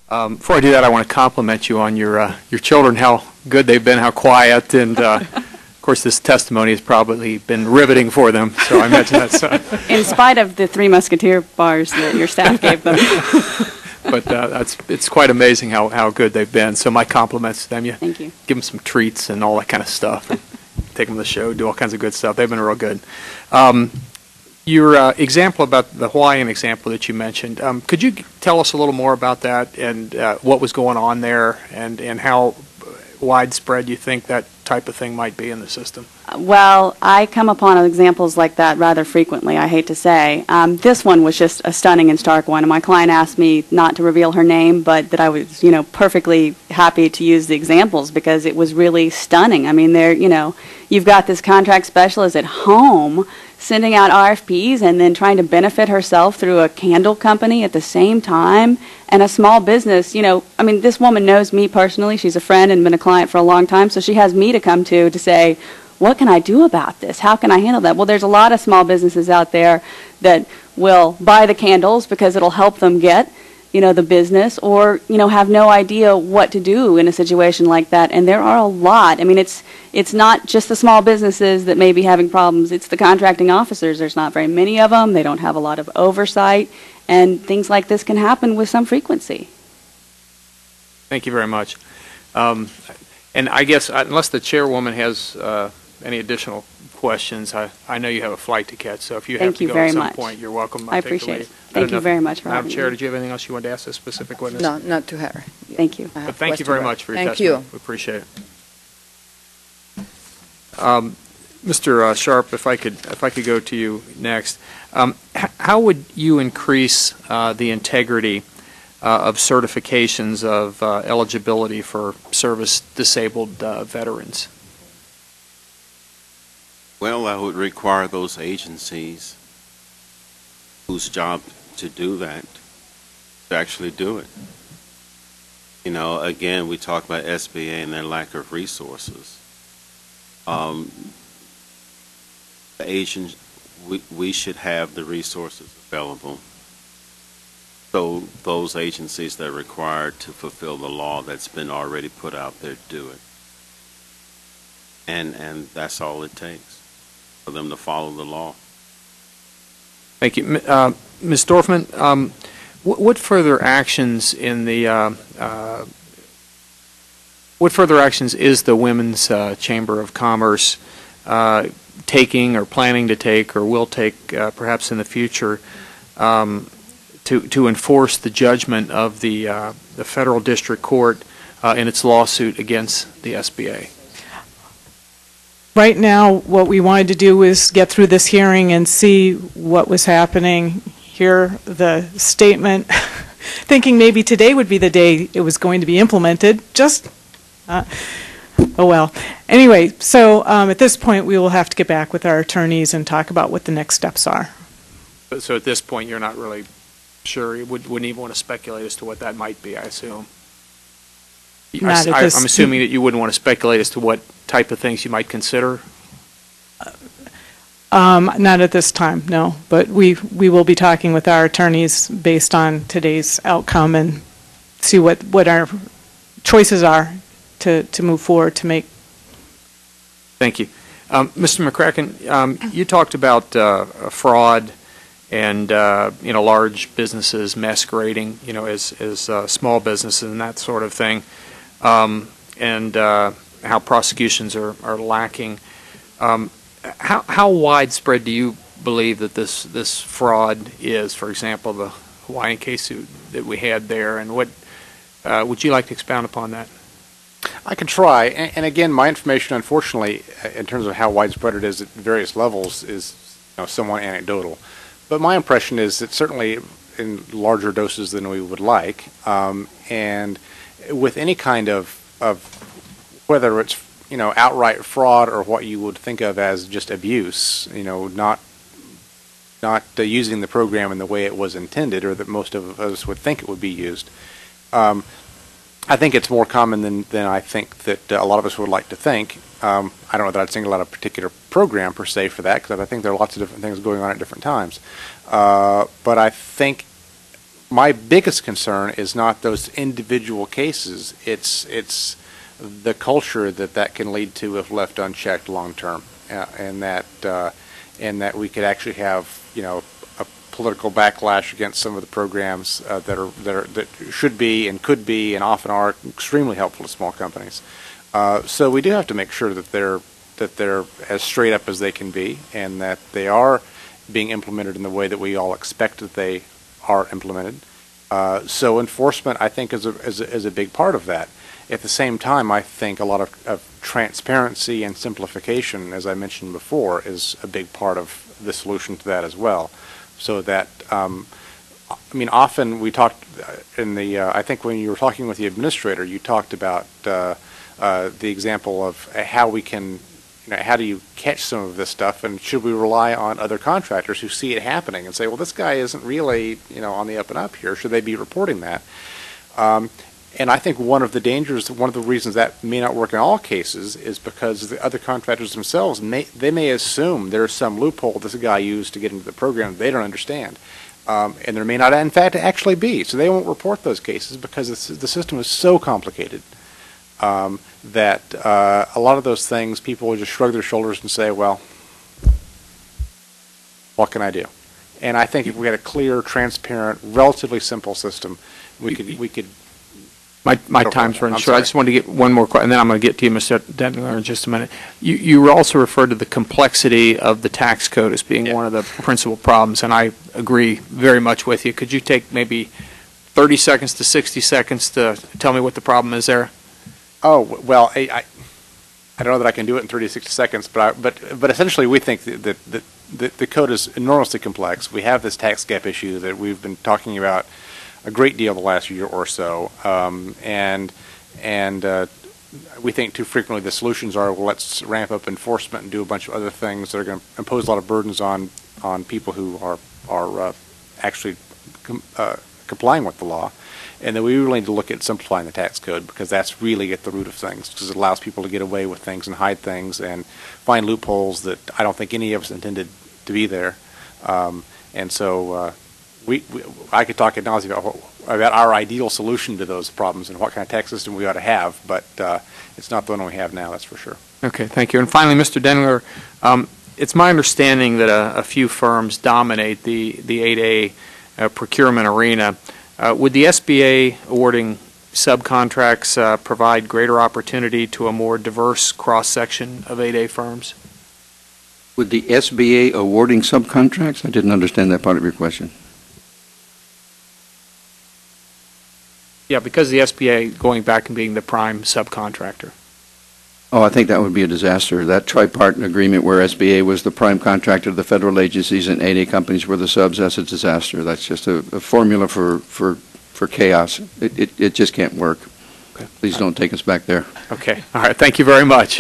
Before I do that, I want to compliment you on your children, how good they've been, how quiet, and of course this testimony has probably been riveting for them, so I imagine that's... In spite of the 3 Musketeer bars that your staff gave them. But it's quite amazing how good they've been, so my compliments to them. You Thank you. Give them some treats and all that kind of stuff, and take them to the show, do all kinds of good stuff. They've been real good. Your example about the Hawaiian example that you mentioned, could you tell us a little more about that and what was going on there and how widespread you think that type of thing might be in the system? Well, I come upon examples like that rather frequently, I hate to say. This one was just a stunning and stark one, and my client asked me not to reveal her name, but that I was, perfectly happy to use the examples because it was really stunning. I mean, you've got this contract specialist at home sending out RFPs and then trying to benefit herself through a candle company at the same time, and a small business. This woman knows me personally. She's a friend and been a client for a long time, so she has me to come to say, what can I do about this? How can I handle that? Well, there's a lot of small businesses out there that will buy the candles because it'll help them get, the business, or, have no idea what to do in a situation like that. And there are a lot. I mean, it's not just the small businesses that may be having problems. It's the contracting officers. There's not very many of them. They don't have a lot of oversight. And things like this can happen with some frequency. Thank you very much. And I guess, unless the chairwoman has any additional questions, I know you have a flight to catch, so if you have to go at some point, you're welcome. I appreciate it. Thank you very much for having me. Madam Chair, did you have anything else you wanted to ask this specific witness? No, not to her. Thank you. But thank you very much for your testimony. We appreciate it. Mr. Sharp, if I could go to you next. How would you increase the integrity of certifications of eligibility for service-disabled veterans? Well, I would require those agencies whose job to do that to actually do it. Again, we talk about SBA and their lack of resources. The agents, we should have the resources available. So those agencies that are required to fulfill the law that's been already put out there do it. And that's all it takes for them to follow the law. Thank you. Ms. Dorfman, what further actions in the what further actions is the Women's Chamber of Commerce taking or planning to take or will take perhaps in the future to enforce the judgment of the federal district court in its lawsuit against the SBA? Right now, what we wanted to do was get through this hearing and see what was happening, hear the statement, thinking maybe today would be the day it was going to be implemented. Oh well. Anyway, so at this point, we will have to get back with our attorneys and talk about what the next steps are. So at this point, you're not really sure? You wouldn't even want to speculate as to what that might be, I assume? I'm assuming that you wouldn't want to speculate as to what type of things you might consider? Not at this time, no. But we will be talking with our attorneys based on today's outcome and see what our choices are to move forward to make. Thank you. Mr. McCracken, you talked about fraud and large businesses masquerading as small businesses and that sort of thing, and how prosecutions are lacking. How widespread do you believe that this fraud is? For example, the Hawaiian case that we had there, and what would you like to expound upon that? I can try, and again, my information, unfortunately, in terms of how widespread it is at various levels, is somewhat anecdotal. But my impression is that certainly in larger doses than we would like, and with any kind of whether it's outright fraud or what you would think of as just abuse, not using the program in the way it was intended or that most of us would think it would be used. I think it's more common than I think that a lot of us would like to think. I don't know that I'd single out a particular program per se for that, because I think there are lots of different things going on at different times. But I think my biggest concern is not those individual cases. It's the culture that can lead to if left unchecked long term, and that we could actually have, you know, a political backlash against some of the programs that should be and could be and often are extremely helpful to small companies. So we do have to make sure that they're as straight up as they can be, and that they are being implemented in the way that we all expect that they are implemented. So enforcement, I think, is a big part of that. At the same time, I think a lot of transparency and simplification, as I mentioned before, is a big part of the solution to that as well. So that, I mean, often we talked in the, I think when you were talking with the administrator, you talked about the example of how we can, you know, how do you catch some of this stuff, and should we rely on other contractors who see it happening and say, well, this guy isn't really, you know, on the up and up here. Should they be reporting that? And I think one of the dangers, one of the reasons that may not work in all cases, is because the other contractors themselves they may assume there's some loophole this guy used to get into the program that they don't understand, and there may not, in fact, actually be. So they won't report those cases because the system is so complicated that a lot of those things people will just shrug their shoulders and say, well, what can I do? And I think if we had a clear, transparent, relatively simple system, we could. My time's running short. I just wanted to get one more question, and then I'm going to get to you, Mr. Dentler, in just a minute. You also referred to the complexity of the tax code as being one of the principal problems, and I agree very much with you. Could you take maybe 30 seconds to 60 seconds to tell me what the problem is there? Oh, well, I don't know that I can do it in 30 to 60 seconds, but essentially we think that the code is enormously complex. We have this tax gap issue that we've been talking about a great deal the last year or so, and we think too frequently the solutions are, well, let's ramp up enforcement and do a bunch of other things that are going to impose a lot of burdens on people who are actually complying with the law. And then we really need to look at simplifying the tax code, because that's really at the root of things, because it allows people to get away with things and hide things and find loopholes that I don't think any of us intended to be there. And so I could talk ad nauseam about our ideal solution to those problems and what kind of tax system we ought to have, but it's not the one we have now, that's for sure. Okay, thank you. And finally, Mr. Dentler, it's my understanding that a few firms dominate the 8A procurement arena. Would the SBA awarding subcontracts provide greater opportunity to a more diverse cross-section of 8A firms? Would the SBA awarding subcontracts? I didn't understand that part of your question. Yeah, because the SBA going back and being the prime subcontractor. Oh, I think that would be a disaster. That tripartite agreement where SBA was the prime contractor to the federal agencies and 8A companies were the subs, that's a disaster. That's just a formula for chaos. It just can't work. Okay. Please don't take us back there. Okay. All right. Thank you very much.